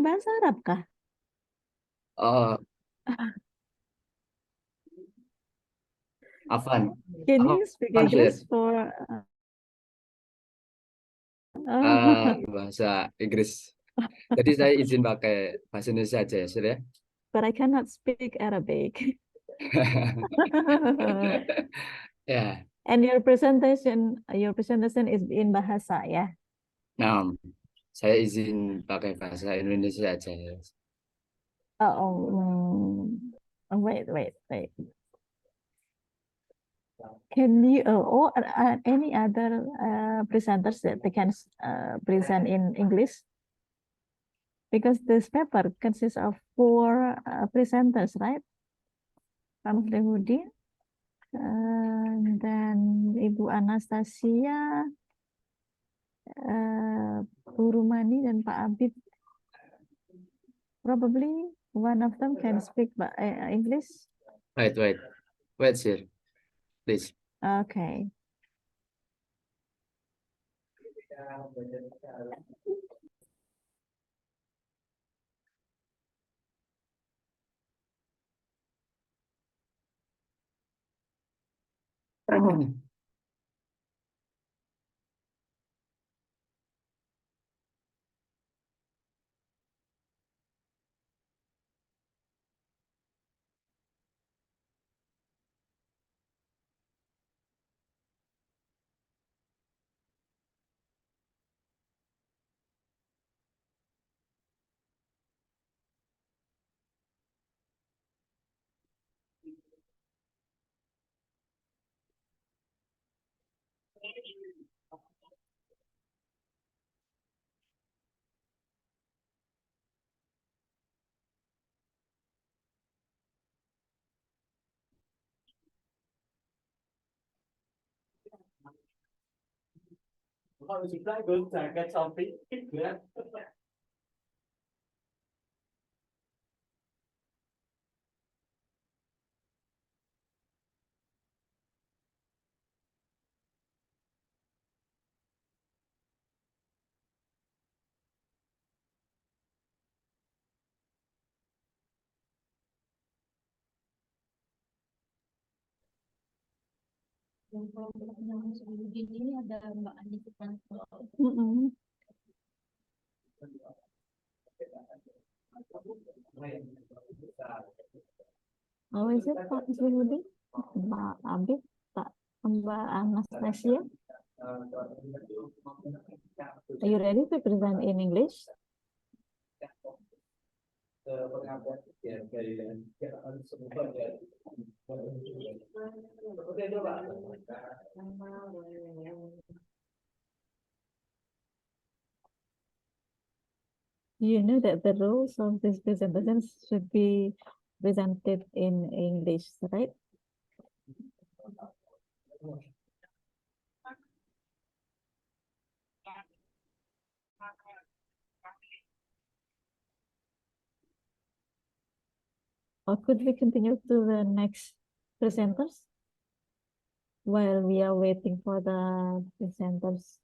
bahasa Arab kah? Oh, Afan. Can you speak Afan, English sir. for Bahasa Inggris. Jadi saya izin pakai bahasa Indonesia aja ya, sir ya. but I cannot speak Arabic. Ya, And your presentation is in bahasa ya. nah, saya izin pakai bahasa Indonesia aja ya. Wait. Can you any other presenters that they can present in English? Because this paper consists of four presenters, right? Pak Muslihuddin, dan Ibu Anastasia, Bu Rumani, dan Pak Abid. Probably one of them can speak English. Wait, sir, please. Okay. Ini ada Mbak Andi Sutanto. Oh, is it Pak Muslihuddin? Mbak Abid, Mbak Anastasia? Are you ready to present in English? You know that the rules of this presentation should be presented in English, right? Or could we continue to the next presenters while we are waiting for the presenters,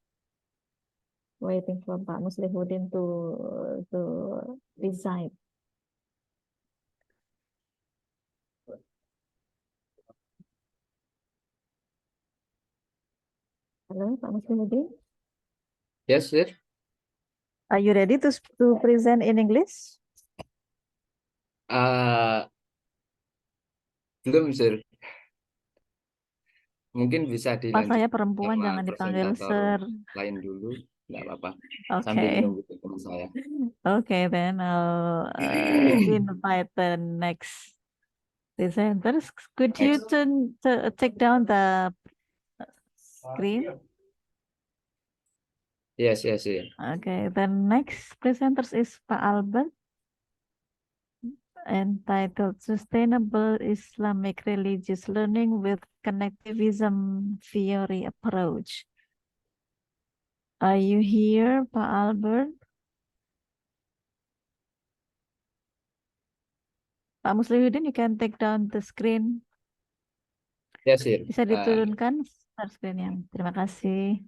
waiting for Pak Muslihuddin to decide. Hello, Pak Muslihuddin. Yes, sir. Are you ready to present in English? Belum, sir. Mungkin bisa Pak, dilanjut saya perempuan, sama jangan dipanggil presentator sir. lain dulu, nggak apa-apa. Sambil Okay. menunggu teman saya. Okay, then I'll invite the next presenters. Could you Next. take down the screen? Yes. Okay, the next presenters is Pak Albert, entitled Sustainable Islamic Religious Learning with Connectivism Theory Approach. Are you here, Pak Albert? Pak Muslihuddin, you can take down the screen. Yes, sir. Bisa diturunkan start screen-nya. Terima kasih.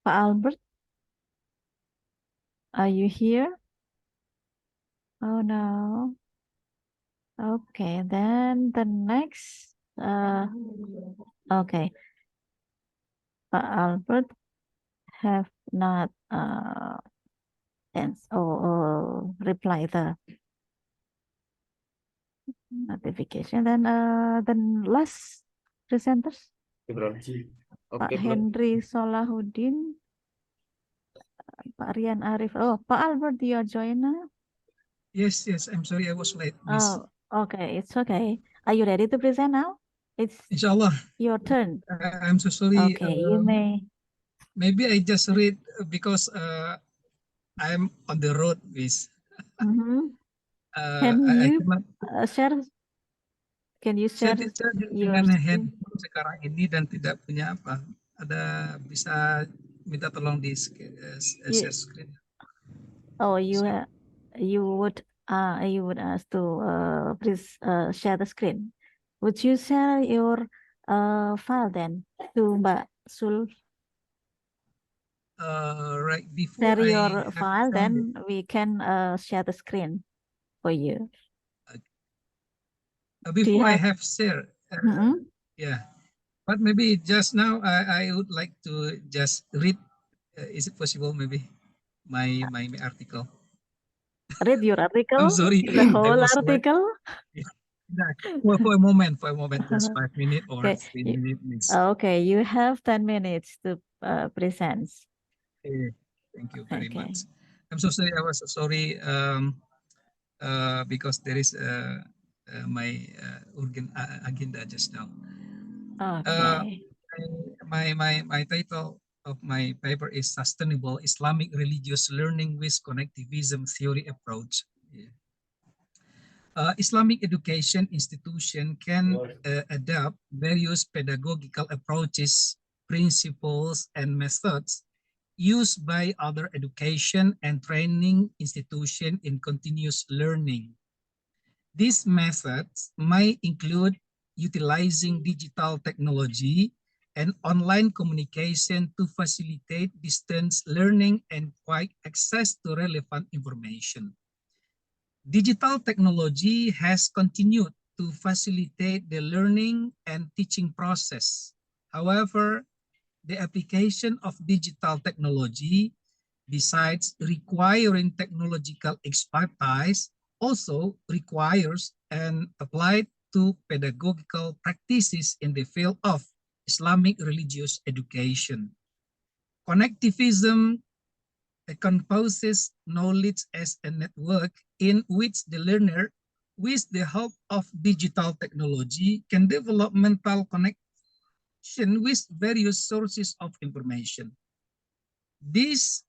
Pak Albert, are you here? Oh no. Okay, then the next. Okay, Pak Albert have not reply the notification. Then last presenters, Oke, bro. Pak Oke, bro. Henry Solahuddin, Pak Rian Arif. Oh, Pak Albert, you are joiner. Yes, I'm sorry I was late, Miss. Oh, okay, it's okay. Are you ready to present now? It's Inshallah, your turn. I'm so sorry. Okay, you may. Maybe I just read because I'm on the road, Miss. Mhm. I cannot Share? Can you share your dengan screen? handphone sekarang ini dan tidak punya apa. Ada bisa minta tolong di share screen. Oh, you would ask to please share the screen. Would you share your file then to Mbak Sul? Right before Share I your have file, sent then it, we can share the screen for you. before I have- have shared, Mhm. yeah. But maybe just now I would like to just read. Is it possible? Maybe my article. Read your article, I'm sorry, the I whole was late. article. For a moment, just 5 minutes or Okay. 3 minutes. Okay, you have 10 minutes to present. Okay. Thank you very Okay. much. I'm so sorry. I was sorry because there is my urgent agenda just now. Okay. My title of my paper is Sustainable Islamic Religious Learning with Connectivism Theory Approach. Yeah. Islamic education institution can adopt various pedagogical approaches, principles, and methods used by other education and training institutions in continuous learning. These methods may include utilizing digital technology and online communication to facilitate distance learning and quick access to relevant information. Digital technology has continued to facilitate the learning and teaching process. However, the application of digital technology, besides requiring technological expertise, also requires and applied to pedagogical practices in the field of Islamic religious education. Connectivism composes knowledge as a network in which the learner, with the help of digital technology, can develop mental connection with various sources of information. This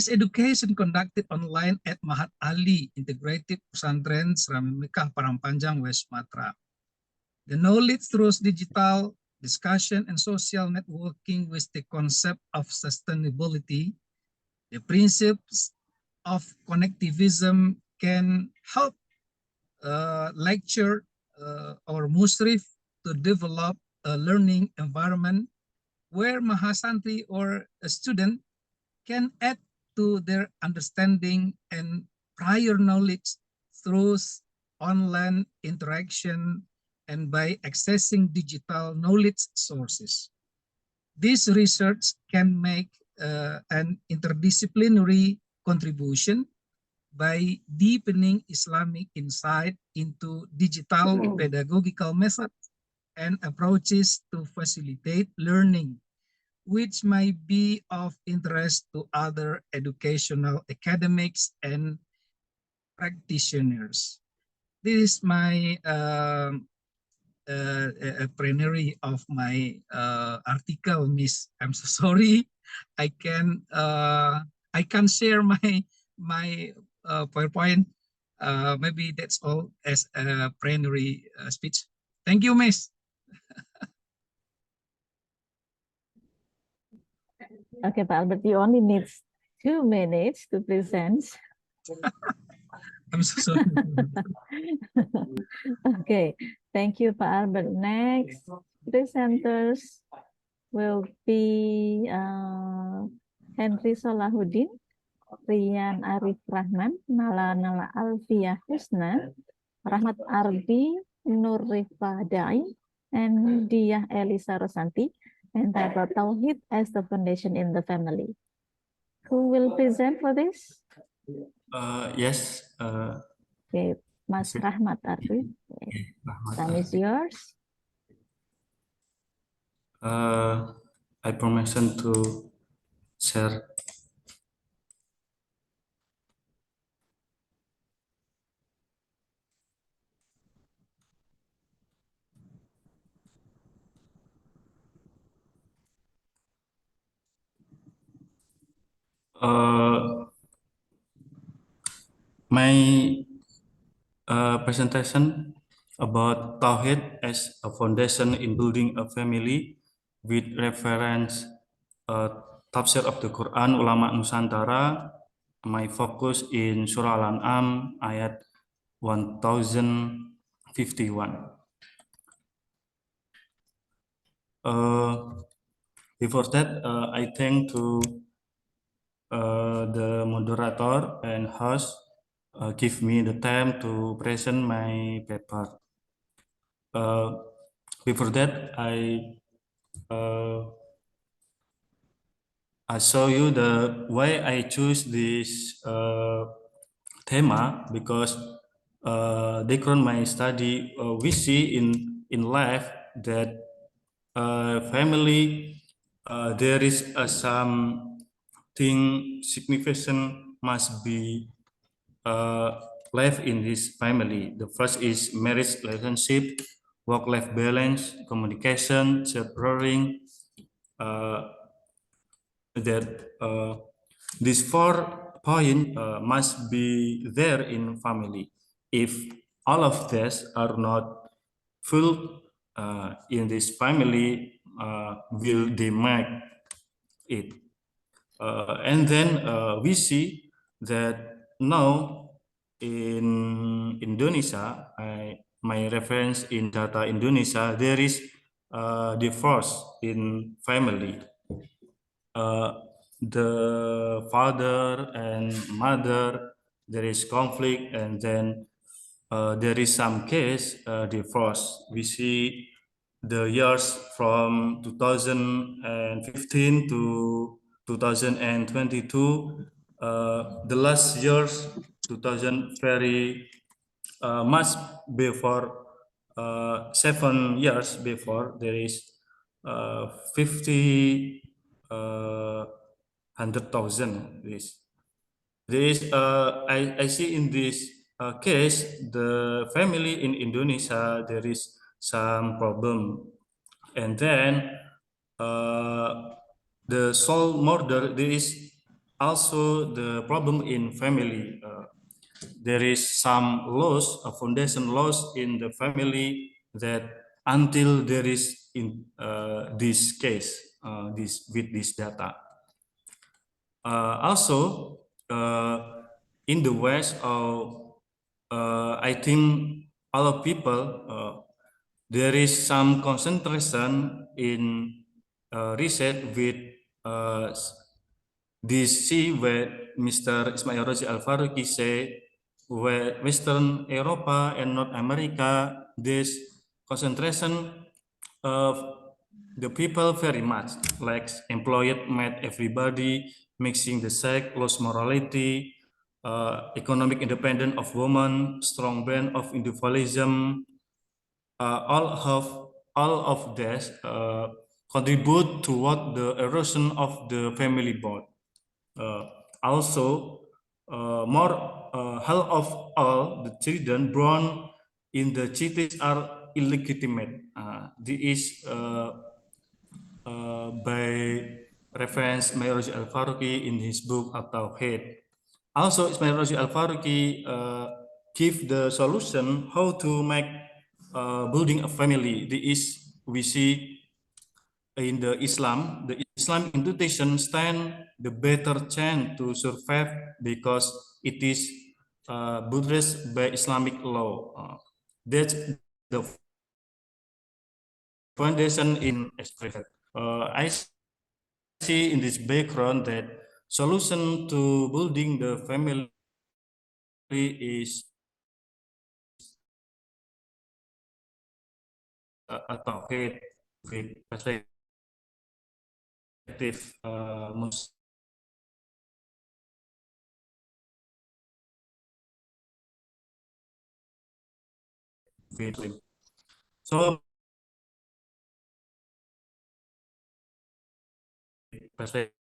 education conducted online at Mahat Ali Integrated Pesantren Serambi Mekah Parangpanjang, West Sumatra. The knowledge through digital discussion and social networking with the concept of sustainability, the principles of connectivism can help lecture or musrif to develop a learning environment where Mahasantri or a student can add to their understanding and prior knowledge through online interaction and by accessing digital knowledge sources. This research can make an interdisciplinary contribution by deepening Islamic insight into digital pedagogical methods and approaches to facilitate learning, which may be of interest to other educational academics and practitioners. This is my plenary of my article, Miss. I'm so sorry, I can share my PowerPoint. Maybe that's all as a plenary speech. Thank you, Miss. Okay, Pak Albert, you only need 2 minutes to present. I'm so sorry. Okay, thank you, Pak Albert. Next presenters. will be Henry Solahuddin, Rian Arif Rahman, Nala Alfiah Husna, Rahmat Ardi, Nur Rifa Dai, and Diah Elisa Rosanti, entitled Tauhid as the Foundation in the Family. Who will present for this? Yes. Okay, Mas Okay. Rahmat Ardi. Rahmat Time is Ardi. yours. I permission to share. My presentation about Tauhid as a foundation in building a family with reference tafsir of the Quran Ulama Nusantara. My focus in Surah Al-An'am ayat 1051. Before that, I thank to the moderator and host give me the time to present my paper. Before that, I show you the why I choose this thema, because background my study, we see in life that family there is something significant must be life in this family. The first is marriage relationship, work-life balance, communication, sharing. That these 4 points must be there in family. If all of this are not full in this family, will they make it? And then we see that now in Indonesia, my reference in data Indonesia, there is divorce in family. The father and mother, there is conflict, and then there is some case divorce. We see the years from 2015 to 2022, the last years 2000 very much before 7 years before, there is 50 100,000. This I see in this case, the family in Indonesia, there is some problem, and then the soul murder, there is also the problem in family. There is some loss, a foundation loss in the family, that until there is in this case, this with this data. Also, in the West, I think a lot of people, there is some concentration in research with this see where Mr. Ismail Razi Al-Faruqi say, where Western Europa and North America, this concentration of the people very much, like employed met everybody, mixing the sex, lost morality, economic independence of women, strong band of individualism, all of this contribute toward the erosion of the family bond. Also, more half of all the children born in the cities are illegitimate. This is by reference Ismail Razi Al-Faruqi in his book At-Tauhid. Also, Ismail Razi Al-Faruqi give the solution how to make building a family. This is we see in the Islamic institution stand the better chance to survive because it is buttressed by Islamic law. That's the foundation in expression. I see in this background that solution to building the family is a tauhid with perspective Muslim. So perspective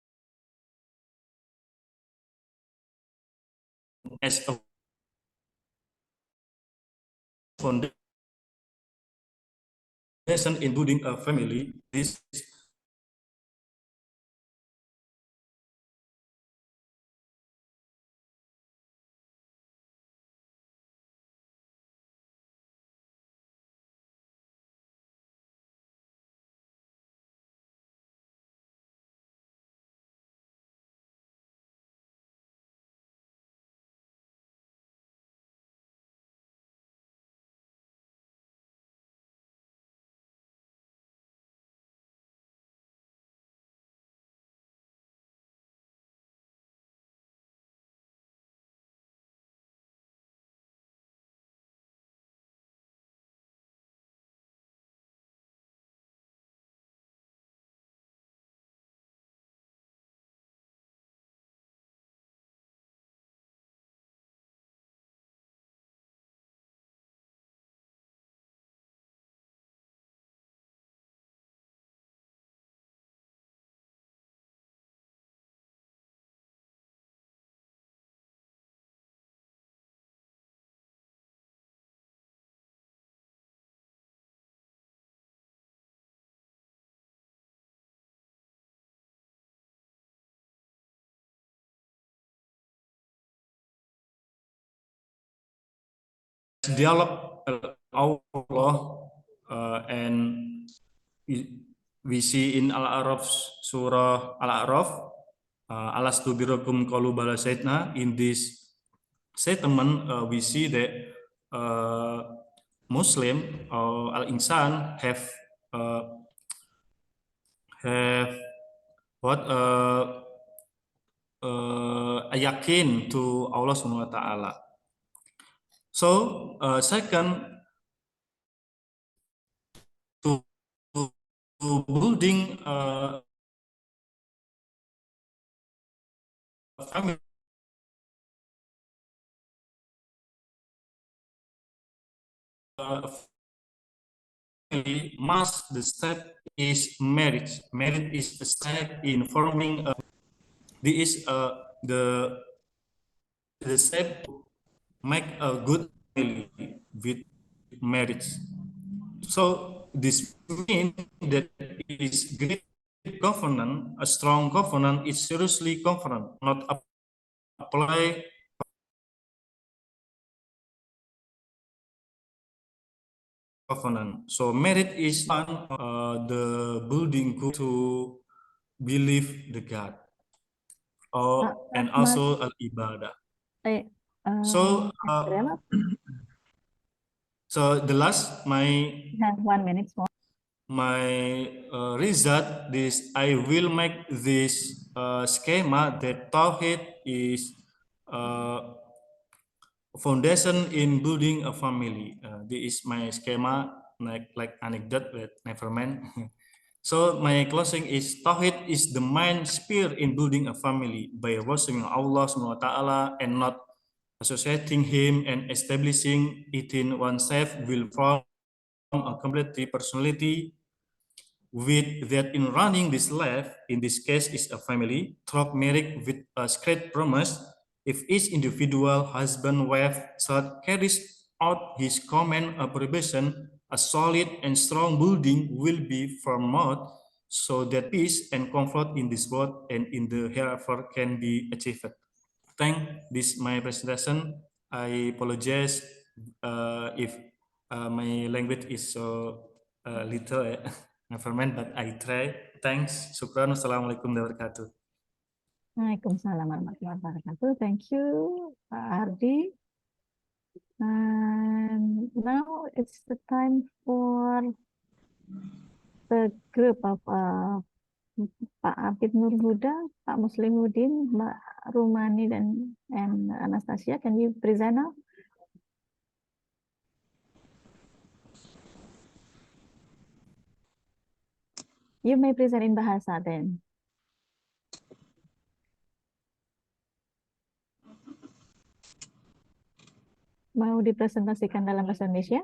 as a foundation in building a family, this dialogue Allah and we see in Al-A'raf, Surah Al-A'raf, Alastu birakum qalu bala sayyidina. In this statement, we see that Muslim or Al-Insan have what a yakin to Allah Subhanahu wa Ta'ala. So second, to building a family must the step is marriage. Marriage is a step in forming a. This is the step to make a good family with marriage. So this means that it is great covenant, a strong covenant is seriously covenant, not apply covenant. So merit is one the building to believe the God, and also al ibadah. So so the last my 1 minute more. my result this I will make this schema that Tauhid is foundation in building a family. This is my schema, like anecdote that never mind. So my closing is Tauhid is the main spear in building a family by worshiping Allah Subhanahu wa Ta'ala and not associating Him, and establishing it in oneself will form a complete personality. With that, in running this life, in this case is a family, through marriage with a great promise. If each individual husband, wife, child carries out his common approbation, a solid and strong building will be formed, so that peace and comfort in this world and in the hereafter can be achieved. Thank this my presentation. I apologize if my language is so little. Never mind, but I try. Thanks. Syukran. Wassalamualaikum warahmatullahi wabarakatuh. Waalaikumsalam warahmatullahi wabarakatuh. Thank you, Pak Ardi. And now it's the time for the group of Pak Apit Nurhuda, Pak Muslihuddin, Mbak Rumani, and Anastasia, can you present now? You may present in Bahasa then. Mau dipresentasikan dalam bahasa Indonesia?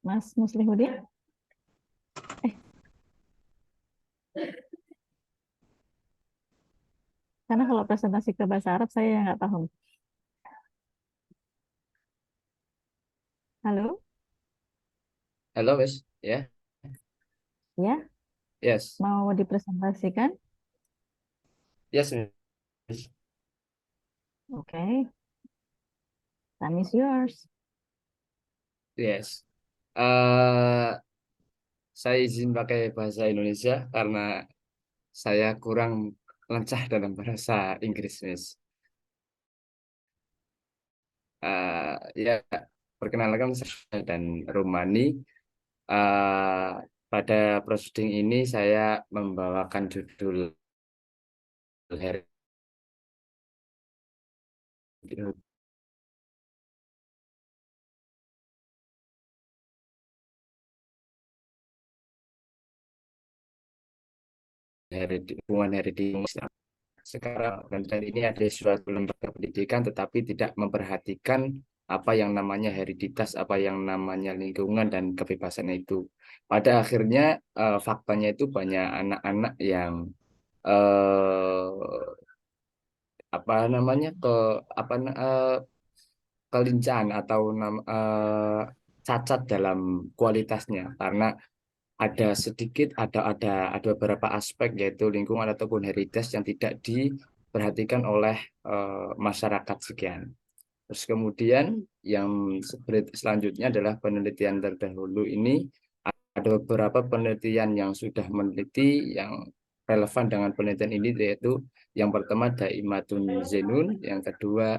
Mas Muslihuddin? Karena kalau presentasi ke bahasa Arab saya nggak paham. Halo? Halo, Wes. Ya, Ya, yes, mau dipresentasikan? yes, Miss. Oke. Time is yours. Yes. Eh, saya izin pakai bahasa Indonesia karena saya kurang lancah dalam bahasa Inggris, Miss. Ya, perkenalkan saya dan Rumani. Eh, Pada proceeding ini saya membawakan judul hubungan hereditasi. Sekarang dan ini ada suatu lembaga pendidikan tetapi tidak memperhatikan apa yang namanya hereditas, apa yang namanya lingkungan dan kebebasan itu. Pada akhirnya faktanya itu banyak anak-anak yang eh, apa namanya kelincahan atau cacat dalam kualitasnya karena ada beberapa aspek yaitu lingkungan ataupun heritage yang tidak diperhatikan oleh masyarakat sekian. Terus kemudian yang selanjutnya adalah penelitian terdahulu ini ada beberapa penelitian yang sudah meneliti yang relevan dengan penelitian ini yaitu yang pertama Daimatun Zenun, yang kedua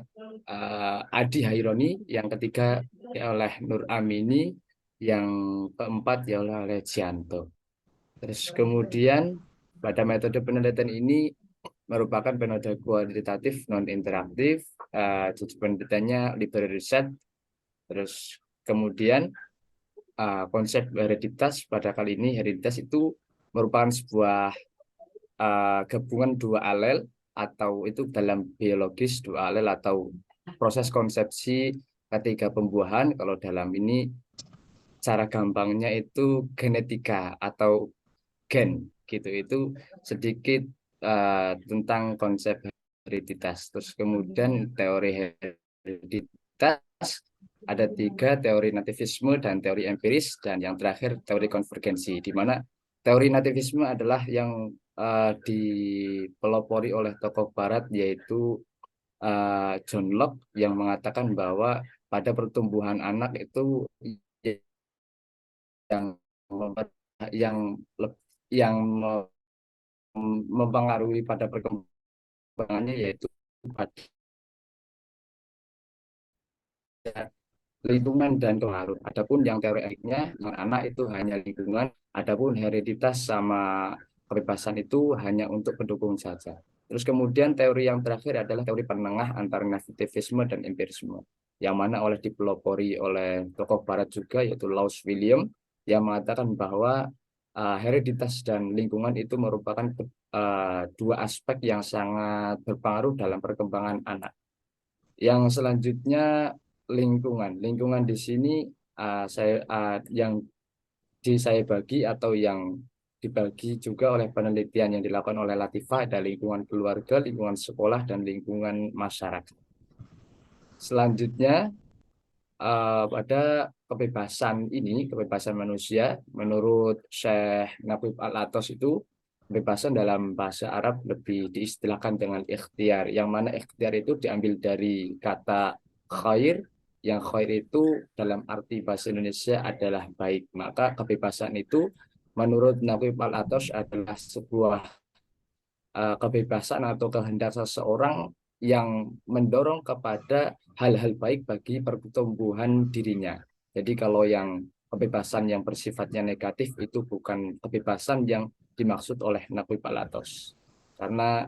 Adi Haironi, yang ketiga oleh Nur Amini, yang keempat ya oleh Cianto. Terus kemudian pada metode penelitian ini merupakan metode kualitatif non interaktif, jadi penelitiannya library research. Terus kemudian konsep hereditas pada kali ini hereditas itu merupakan sebuah gabungan dua alel atau itu dalam biologis dua alel atau proses konsepsi ketika pembuahan. Kalau dalam ini cara gampangnya itu genetika atau gen gitu. Itu sedikit tentang konsep hereditas. Terus kemudian teori hereditas ada tiga, teori nativisme dan teori empiris, dan yang terakhir teori konvergensi, di mana teori nativisme adalah yang dipelopori oleh tokoh barat yaitu John Locke yang mengatakan bahwa pada pertumbuhan anak itu yang yang yang mempengaruhi pada perkembangannya yaitu pada lingkungan dan pengaruh. Adapun yang teori etiknya, yang anak itu hanya lingkungan. Adapun hereditas sama kebebasan itu hanya untuk pendukung saja. Terus kemudian teori yang terakhir adalah teori penengah antara nativisme dan empirisme, yang mana dipelopori oleh tokoh barat juga yaitu Lawrence William, yang mengatakan bahwa hereditas dan lingkungan itu merupakan dua aspek yang sangat berpengaruh dalam perkembangan anak. Yang selanjutnya lingkungan. Lingkungan di sini yang saya bagi atau yang dibagi juga oleh penelitian yang dilakukan oleh Latifah ada lingkungan keluarga, lingkungan sekolah, dan lingkungan masyarakat. Selanjutnya pada kebebasan ini, kebebasan manusia, menurut Syekh Naqib Al-Atos itu kebebasan dalam bahasa Arab lebih diistilahkan dengan ikhtiar, yang mana ikhtiar itu diambil dari kata khair, yang khair itu dalam arti bahasa Indonesia adalah baik. Maka kebebasan itu menurut Naqib Al-Atos adalah sebuah kebebasan atau kehendak seseorang yang mendorong kepada hal-hal baik bagi pertumbuhan dirinya. Jadi kalau yang kebebasan yang bersifatnya negatif itu bukan kebebasan yang dimaksud oleh Nabi Palatos. Karena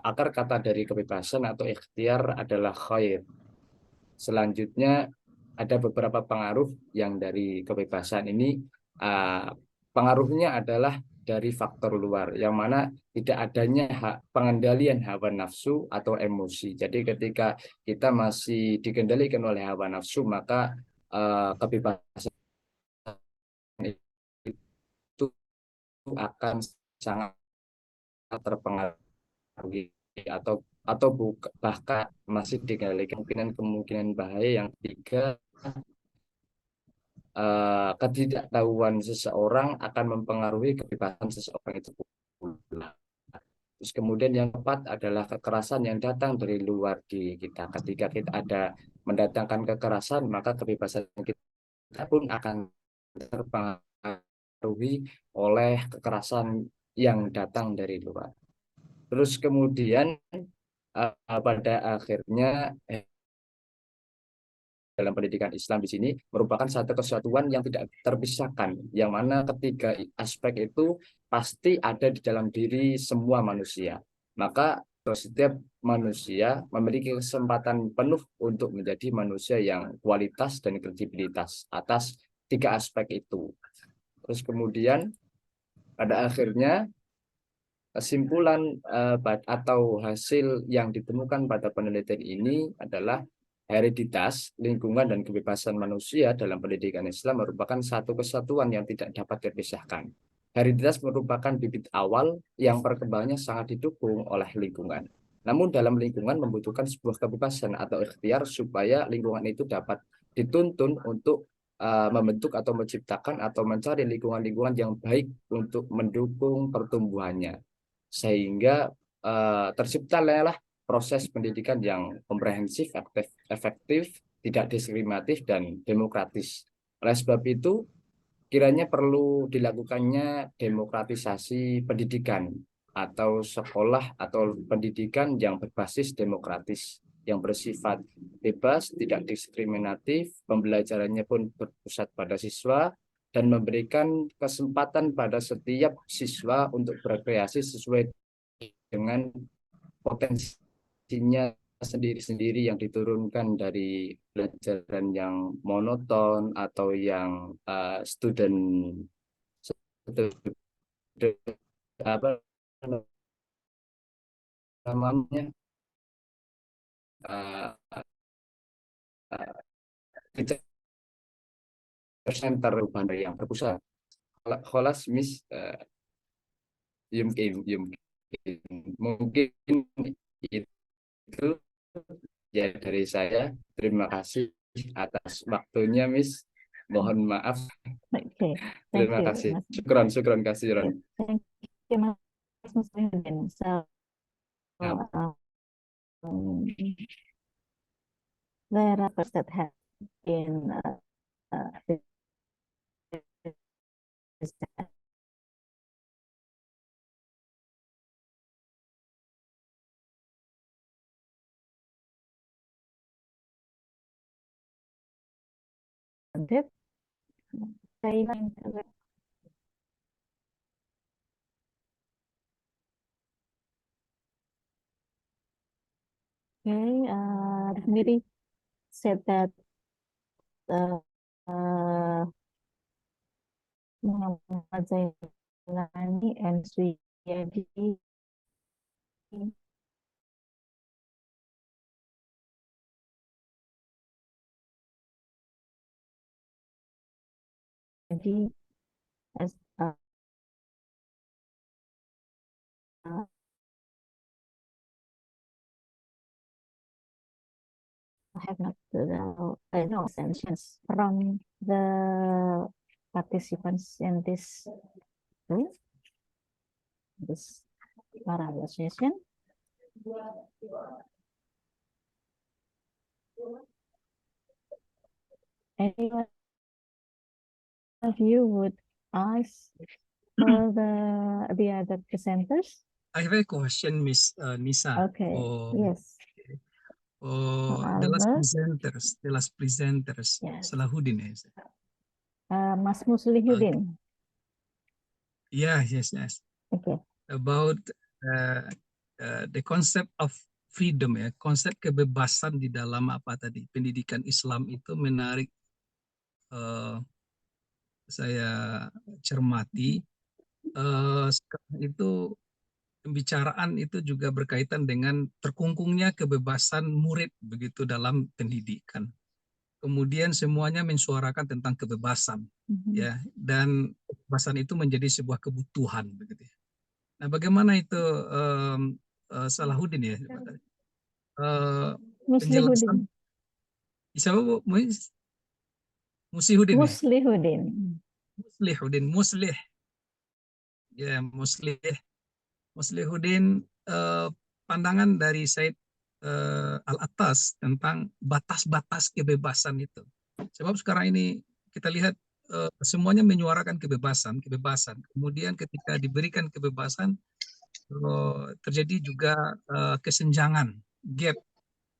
akar kata dari kebebasan atau ikhtiar adalah khair. Selanjutnya ada beberapa pengaruh yang dari kebebasan ini pengaruhnya adalah dari faktor luar, yang mana tidak adanya pengendalian hawa nafsu atau emosi. Jadi ketika kita masih dikendalikan oleh hawa nafsu, maka kebebasan itu akan sangat terpengaruhi atau bahkan masih dikendalikan kemungkinan bahaya. Yang ketiga, ketidaktahuan seseorang akan mempengaruhi kebebasan seseorang itu pula. Terus kemudian yang keempat adalah kekerasan yang datang dari luar diri kita. Ketika kita ada mendatangkan kekerasan, maka kebebasan kita pun akan terpengaruhi oleh kekerasan yang datang dari luar. Terus kemudian pada akhirnya dalam pendidikan Islam di sini merupakan satu kesatuan yang tidak terpisahkan, yang mana ketiga aspek itu pasti ada di dalam diri semua manusia. Maka setiap manusia memiliki kesempatan penuh untuk menjadi manusia yang kualitas dan kredibilitas atas tiga aspek itu. Terus kemudian pada akhirnya kesimpulan atau hasil yang ditemukan pada penelitian ini adalah hereditas, lingkungan, dan kebebasan manusia dalam pendidikan Islam merupakan satu kesatuan yang tidak dapat terpisahkan. Hereditas merupakan bibit awal yang perkembangannya sangat didukung oleh lingkungan. Namun dalam lingkungan membutuhkan sebuah kebebasan atau ikhtiar supaya lingkungan itu dapat dituntun untuk membentuk atau menciptakan atau mencari lingkungan-lingkungan yang baik untuk mendukung pertumbuhannya. Sehingga terciptalah proses pendidikan yang komprehensif, efektif, tidak diskriminatif, dan demokratis. Oleh sebab itu, kiranya perlu dilakukannya demokratisasi pendidikan atau sekolah atau pendidikan yang berbasis demokratis, yang bersifat bebas, tidak diskriminatif, pembelajarannya pun berpusat pada siswa, dan memberikan kesempatan pada setiap siswa untuk berkreasi sesuai dengan potensinya sendiri-sendiri yang diturunkan dari pelajaran yang monoton atau yang student apa namanya center yang berpusat. Kholas Miss mungkin itu ya dari saya. Terima kasih atas waktunya, Miss. Mohon maaf. Okay, thank Terima you, kasih. Mas. Syukron kasih, Ron. Thank you, Mas Muslimin. So, Ya. there are first that have been okay, the committee said that Muhammad Zainani and Suyadi as have not no sanctions from the participants in this parallel session. Anyone of you would ask for the other presenters? I have a question, Miss Nisa. Okay, Oh, yes. Oh, Albert. the last presenters, Yes. Salahuddin. Mas Muslihudin. Yeah, yes. Okay. About the concept of freedom ya, konsep kebebasan di dalam apa tadi pendidikan Islam itu menarik saya cermati. Sekarang itu pembicaraan itu juga berkaitan dengan terkungkungnya kebebasan murid begitu dalam pendidikan. Kemudian semuanya mensuarakan tentang kebebasan ya, dan kebebasan itu menjadi sebuah kebutuhan begitu ya. Nah, bagaimana itu Salahuddin ya? Penjelasan Muslihudin. siapa Bu? Musihudin ya? Muslihudin. Muslih ya, Muslihudin, pandangan dari Said Al-Attas tentang batas-batas kebebasan itu. Sebab sekarang ini kita lihat semuanya menyuarakan kebebasan. Kemudian ketika diberikan kebebasan, terjadi juga kesenjangan, gap,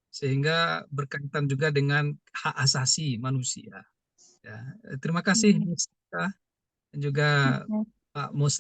sehingga berkaitan juga dengan hak asasi manusia. Ya, terima kasih Ms. Sita, dan juga Pak Muslim.